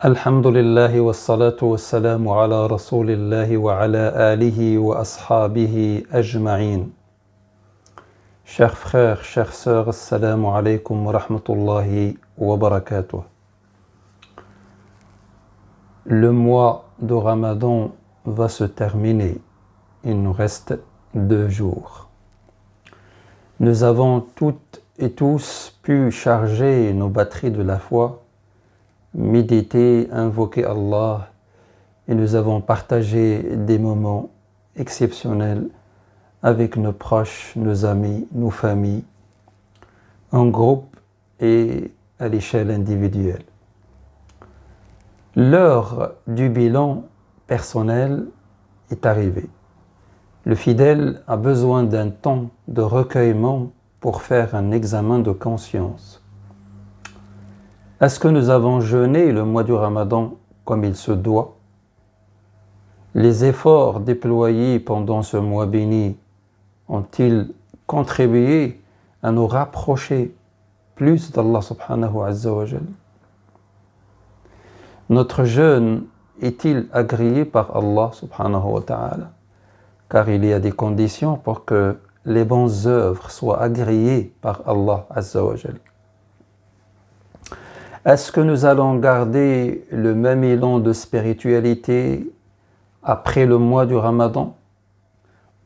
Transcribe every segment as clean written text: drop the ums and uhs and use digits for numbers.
Alhamdulillah wa salatu wa salamu ala rasulillahi wa ala alihi wa ashabihi ajma'in. Chers frères, chères sœurs, assalamu alaikum wa rahmatullahi wa barakatuh. Le mois de Ramadan va se terminer. Il nous reste 2 jours. Nous avons toutes et tous pu charger nos batteries de la foi, méditer, invoquer Allah, et nous avons partagé des moments exceptionnels avec nos proches, nos amis, nos familles, en groupe et à l'échelle individuelle. L'heure du bilan personnel est arrivée. Le fidèle a besoin d'un temps de recueillement pour faire un examen de conscience. Est-ce que nous avons jeûné le mois du Ramadan comme il se doit? Les efforts déployés pendant ce mois béni ont-ils contribué à nous rapprocher plus d'Allah subhanahu wa ta'ala? Notre jeûne est-il agréé par Allah subhanahu wa ta'ala? Car il y a des conditions pour que les bonnes œuvres soient agréées par Allah azza wa jal. Est-ce que nous allons garder le même élan de spiritualité après le mois du Ramadan?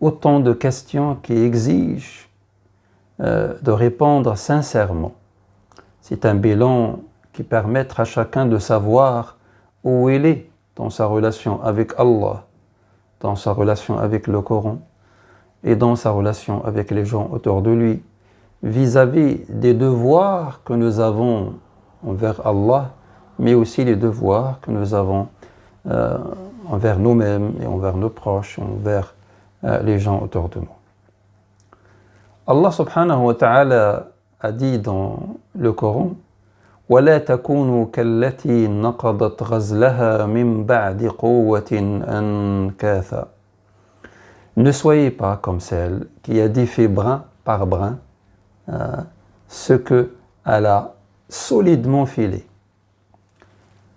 Autant de questions qui exigent de répondre sincèrement. C'est un bilan qui permet à chacun de savoir où il est dans sa relation avec Allah, dans sa relation avec le Coran et dans sa relation avec les gens autour de lui, vis-à-vis des devoirs que nous avons envers Allah, mais aussi les devoirs que nous avons envers nous-mêmes et envers nos proches, envers les gens autour de nous. Allah subhanahu wa ta'ala a dit dans le Coran: وَلَا تَكُونُوا كَالَّتِي نَقَضَتْ غَزْلَهَا مِنْ بَعْدِ قُوَّةٍ أَنْكَاثًا. Ne soyez pas comme celle qui a défait brin par brin ce qu'elle a solidement filé.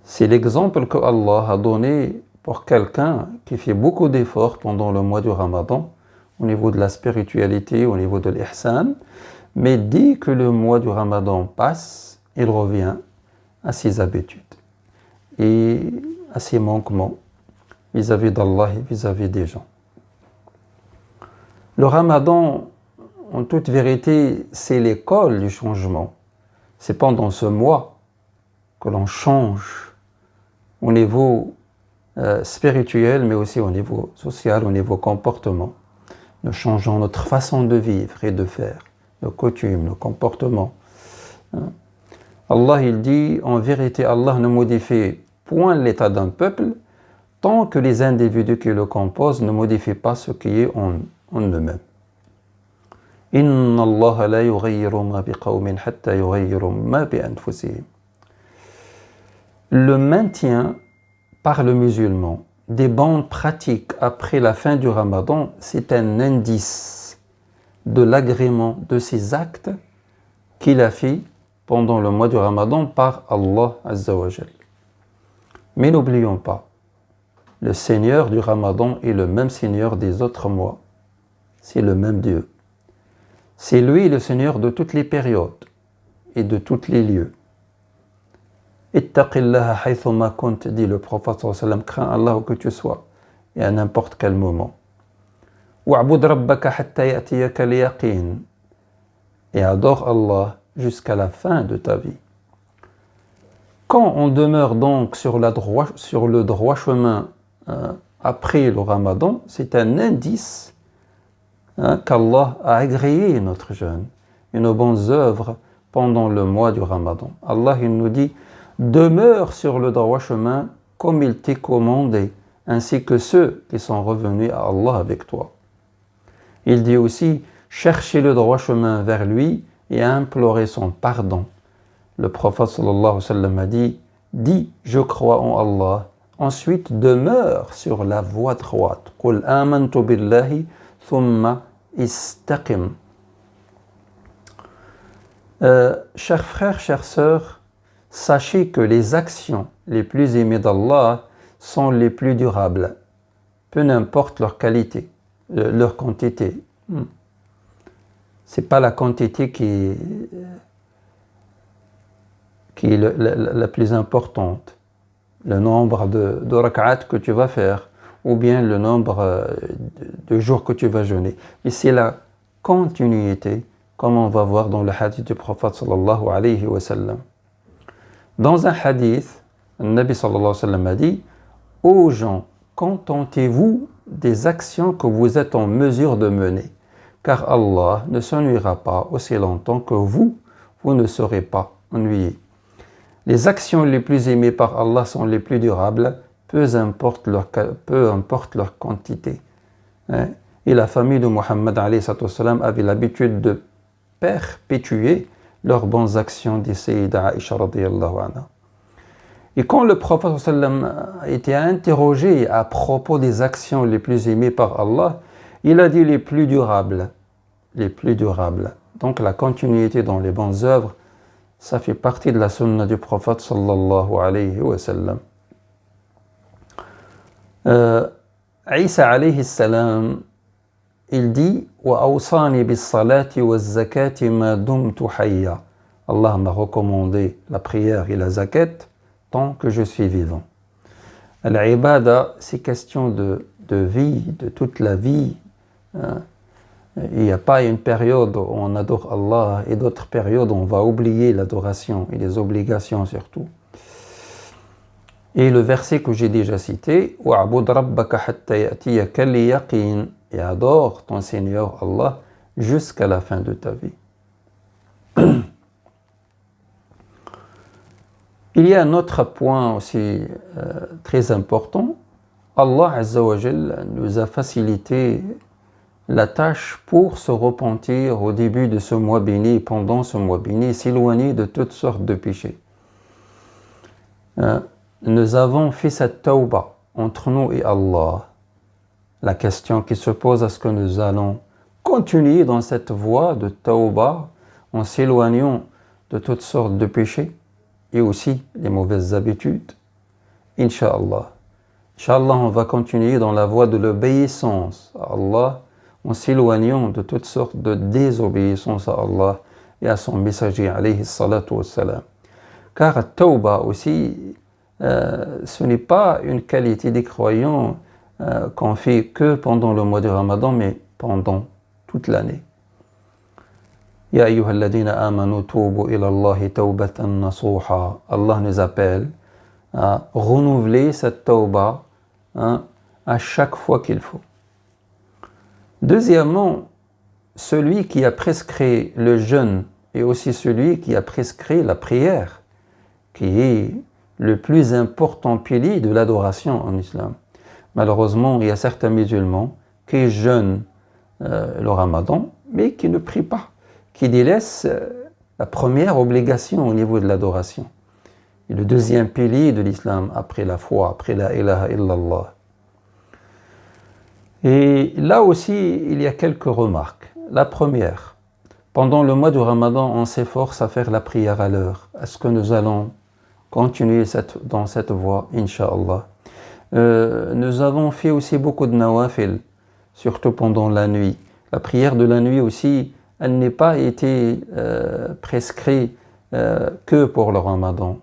C'est l'exemple que Allah a donné pour quelqu'un qui fait beaucoup d'efforts pendant le mois du Ramadan, au niveau de la spiritualité, au niveau de l'ihsan, mais dès que le mois du Ramadan passe, il revient à ses habitudes et à ses manquements vis-à-vis d'Allah et vis-à-vis des gens. Le Ramadan, en toute vérité, c'est l'école du changement. C'est pendant ce mois que l'on change au niveau spirituel, mais aussi au niveau social, au niveau comportement. Nous changeons notre façon de vivre et de faire, nos coutumes, nos comportements. Allah, il dit, en vérité, Allah ne modifie point l'état d'un peuple tant que les individus qui le composent ne modifient pas ce qui est en eux-mêmes. Inna Allah la yughayyiru ma biqawmin hatta yughayyiru ma bi anfusihim. Le maintien par le musulman des bonnes pratiques après la fin du Ramadan, c'est un indice de l'agrément de ses actes qu'il a fait pendant le mois du Ramadan par Allah azza wa jal. Mais n'oublions pas, le Seigneur du Ramadan est le même Seigneur des autres mois. C'est le même Dieu. C'est lui le Seigneur de toutes les périodes et de tous les lieux. Ittaqillaha haythuma kunt, dit le prophète sallallahu alayhi wa sallam, crains Allah où que tu sois et à n'importe quel moment. Wa'bud rabbaka hatta ya'tiyaka al-yaqin, et adore Allah jusqu'à la fin de ta vie. Quand on demeure donc sur le droit chemin après le Ramadan, c'est un indice qu'Allah a agréé notre jeûne et nos bonnes œuvres pendant le mois du Ramadan. Allah, il nous dit: demeure sur le droit chemin comme il t'est commandé, ainsi que ceux qui sont revenus à Allah avec toi. Il dit aussi: cherchez le droit chemin vers lui et implorez son pardon. Le prophète sallallahu alayhi wa sallam a dit: dis, je crois en Allah, ensuite demeure sur la voie droite. Qul amantu billahi thumma istaqim. Chers frères, chères sœurs, sachez que les actions les plus aimées d'Allah sont les plus durables, peu n'importe leur qualité, leur quantité. C'est pas la quantité qui est la plus importante, le nombre de rak'at que tu vas faire, ou bien le nombre de jours que tu vas jeûner. Mais c'est la continuité, comme on va voir dans le hadith du prophète sallallahu alayhi wa sallam. Dans un hadith, le Nabi sallallahu alayhi wa sallam a dit: ô gens, contentez-vous des actions que vous êtes en mesure de mener, car Allah ne s'ennuiera pas aussi longtemps que vous ne serez pas ennuyés. Les actions les plus aimées par Allah sont les plus durables, peu importe leur quantité. Et la famille de Muhammad alayhi salam avait l'habitude de perpétuer leurs bonnes actions, dit Sayyida Aisha radiyallahu anha. Et quand le prophète sallam a été interrogé à propos des actions les plus aimées par Allah, il a dit les plus durables. Les plus durables. Donc la continuité dans les bonnes œuvres, ça fait partie de la sunna du prophète sallallahu alayhi wa sallam. Isa alayhi salam, il dit: wa awsani bis salati wa zakati ma dumtu hayya. Allah m'a recommandé la prière et la zakat tant que je suis vivant. L'ibada, c'est question de vie, de toute la vie. Il n'y a pas une période où on adore Allah et d'autres périodes où on va oublier l'adoration et les obligations surtout. Et le verset que j'ai déjà cité, wa'bud rabbaka hatta ya'tiyaka al-yaqin, et adore ton Seigneur Allah jusqu'à la fin de ta vie. Il y a un autre point aussi très important. Allah Azza wa Jal nous a facilité la tâche pour se repentir au début de ce mois béni et pendant ce mois béni, s'éloigner de toutes sortes de péchés. Nous avons fait cette tawbah entre nous et Allah. La question qui se pose, est-ce que nous allons continuer dans cette voie de tawbah en s'éloignant de toutes sortes de péchés et aussi les mauvaises habitudes? Inch'Allah. Inch'Allah, on va continuer dans la voie de l'obéissance à Allah en s'éloignant de toutes sortes de désobéissance à Allah et à son messager alayhi salatu wassalam. Car tawbah aussi, ce n'est pas une qualité des croyants qu'on fait que pendant le mois de Ramadan, mais pendant toute l'année. Ya ayyuhalladhina amanu tubu ila Allahi tawbatan nasuha. Allah nous appelle à renouveler cette tawbah à chaque fois qu'il faut. Deuxièmement, celui qui a prescrit le jeûne et aussi celui qui a prescrit la prière, qui est le plus important pilier de l'adoration en islam. Malheureusement, il y a certains musulmans qui jeûnent le ramadan, mais qui ne prient pas, qui délaissent la première obligation au niveau de l'adoration. Et le deuxième pilier de l'islam, après la foi, après la ilaha illallah. Et là aussi, il y a quelques remarques. La première, pendant le mois du Ramadan, on s'efforce à faire la prière à l'heure. Est-ce que nous allons continuer dans cette voie, Inch'Allah? Nous avons fait aussi beaucoup de nawafil, surtout pendant la nuit. La prière de la nuit aussi, elle n'est pas été prescrite que pour le Ramadan.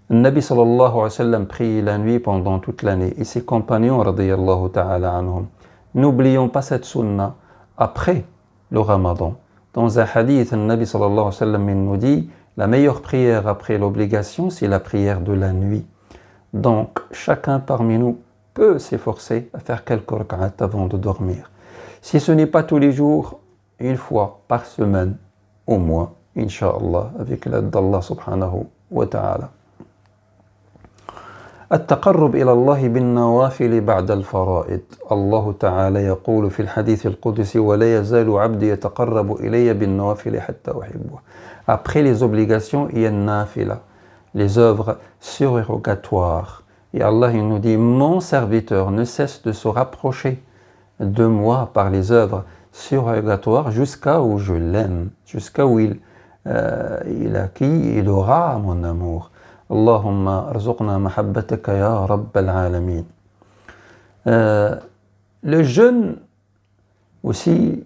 Le Nabi sallallahu alayhi wa sallam prie la nuit pendant toute l'année et ses compagnons radiyallahu ta'ala anhum. N'oublions pas cette sunna après le Ramadan. Dans un hadith, le Nabi sallallahu alayhi wa sallam nous dit: la meilleure prière après l'obligation, c'est la prière de la nuit. Donc, chacun parmi nous peut s'efforcer à faire quelques rak'at avant de dormir. Si ce n'est pas tous les jours, une fois par semaine, au moins, Inch'Allah, avec l'aide d'Allah subhanahu wa ta'ala. التقرب إلى الله بالنوافل بعد الفرائض. الله تعالى يقول في الحديث القدسي: ولا يزال عبدي يتقرب إلي بالنوافل حتى أحبه. Après les obligations, il y a nafila, les œuvres surérogatoires. Et Allah il nous dit: mon serviteur ne cesse de se rapprocher de moi par les œuvres surérogatoires jusqu'à où je l'aime, jusqu'à où il il a qui? Il aura mon amour. Allahumma arzuqna mahabbataka ya rabbal alamin. Le jeûne aussi,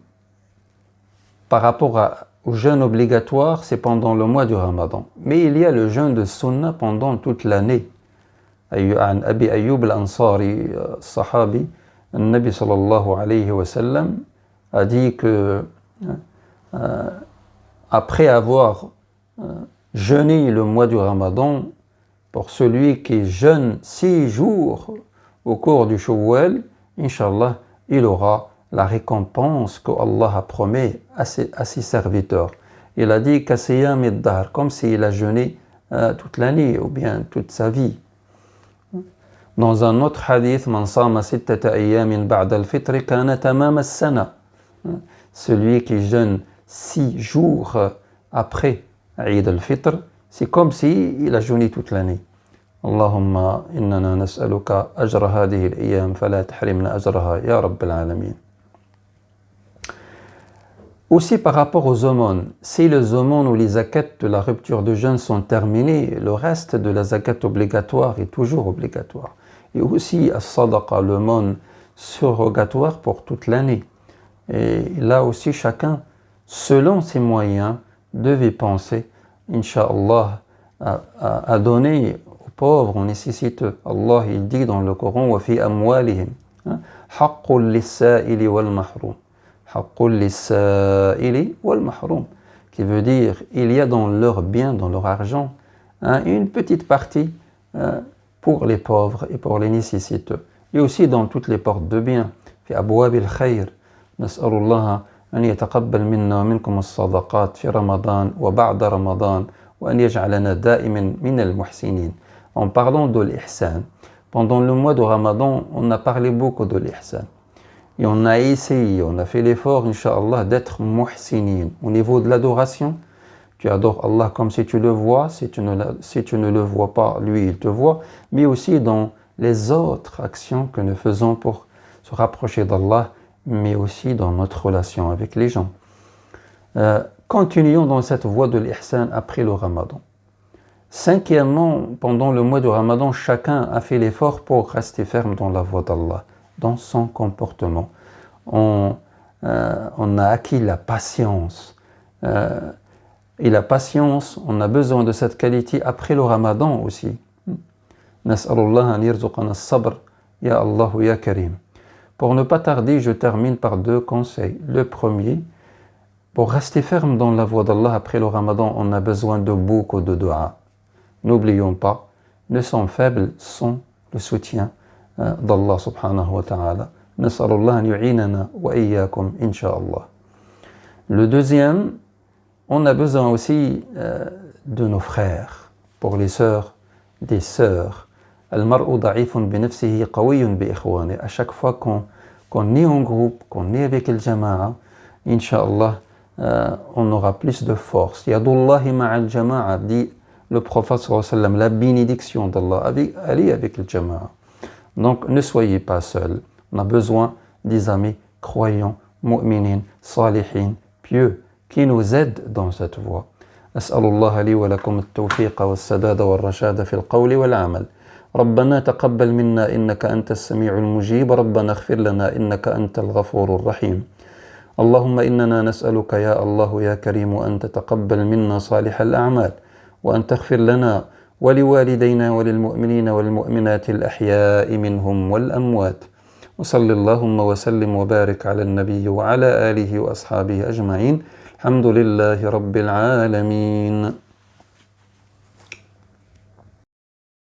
par rapport au jeûne obligatoire, c'est pendant le mois du Ramadan. Mais il y a le jeûne de Sunna pendant toute l'année. عن أبي أيوب الأنصاري الصحابي النبي صلى الله عليه وسلم a dit que après avoir jeûné le mois du Ramadan, pour celui qui jeûne 6 jours au cours du Shawwal, Inch'Allah, il aura la récompense que Allah a promis à ses serviteurs. Il a dit qu'Asiyam ad-dahr, comme s'il a jeûné toute l'année ou bien toute sa vie. Dans un autre hadith, Man sama sittata ayyamin ba'da al-fitr kana tamam as-sana. Celui qui jeûne 6 jours après Eid al-Fitr, c'est comme s'il a jeûné toute l'année. Allahumma innana nas'aluka ajra hadhihi al-ayyam fala tahrimna ajraha ya rabbal alamin. Aussi par rapport aux aumônes, si les aumônes ou les zakats de la rupture de jeûne sont terminés, le reste de la zakat obligatoire est toujours obligatoire. Et aussi as-sadaqa, l'aumône surrogatoire pour toute l'année. Et là aussi chacun, selon ses moyens, devait penser, Inch'Allah, à donner aux pauvres, aux nécessiteux. Allah, il dit dans le Coran, wa fi amwalihim haqqul lis-sa'ili wal mahrum. Haqqul lis-sa'ili wal mahrum, qui veut dire, il y a dans leur bien, dans leur argent, une petite partie pour les pauvres et pour les nécessiteux. Et aussi dans toutes les portes de bien. Fi abwabil khayr. Nas'alullah أن يتقبل منا ومنكم الصدقات في رمضان وبعد رمضان وأن يجعلنا دائما من المحسنين. En parlant de l'ihsan, pendant le mois de Ramadan, on a parlé beaucoup de l'ihsan. Et on a essayé, on a fait l'effort, Inch'Allah, d'être muhsinin. Au niveau de l'adoration, tu adores Allah comme si tu le vois, si tu ne le vois pas, lui il te voit, mais aussi dans les autres actions que nous faisons pour se rapprocher d'Allah, mais aussi dans notre relation avec les gens. Continuons dans cette voie de l'ihsan après le Ramadan. Cinquièmement, pendant le mois de Ramadan, chacun a fait l'effort pour rester ferme dans la voie d'Allah, dans son comportement. On a acquis la patience. Et la patience, on a besoin de cette qualité après le Ramadan aussi. Nas'alullah an yarzuqana as-sabr, ya Allah ya Karim. Pour ne pas tarder, je termine par 2 conseils. Le premier, pour rester ferme dans la voie d'Allah après le Ramadan, on a besoin de beaucoup de dua. N'oublions pas, nous sommes faibles sans le soutien d'Allah subhanahu wa ta'ala. Nas'alullah an yu'inana wa iyyakum, insha'Allah. Le deuxième, on a besoin aussi de nos frères, pour les sœurs, des sœurs. Al-mar'u da'ifun bi nafsihi qawiyyun bi ikhwani. À chaque fois qu'on est en groupe, qu'on est avec le jama'a, Inch'Allah, on aura plus de force. Yadullahi ma'al jama'a, dit le prophète sallallahu alayhi wa sallam, la bénédiction d'Allah, allez avec le jama'a. Donc ne soyez pas seuls. On a besoin des amis croyants, mu'minin, salihin, pieux, qui nous aident dans cette voie. As'alullah li wa lakum at-tawfiq wa as-sadada wa ar-rashada fi al-qawli wa al-amal. ربنا تقبل منا إنك أنت السميع المجيب ربنا اغفر لنا إنك أنت الغفور الرحيم اللهم إننا نسألك يا الله يا كريم أن تتقبل منا صالح الأعمال وأن تغفر لنا ولوالدينا وللمؤمنين والمؤمنات الأحياء منهم والأموات وصل اللهم وسلم وبارك على النبي وعلى آله وأصحابه أجمعين الحمد لله رب العالمين.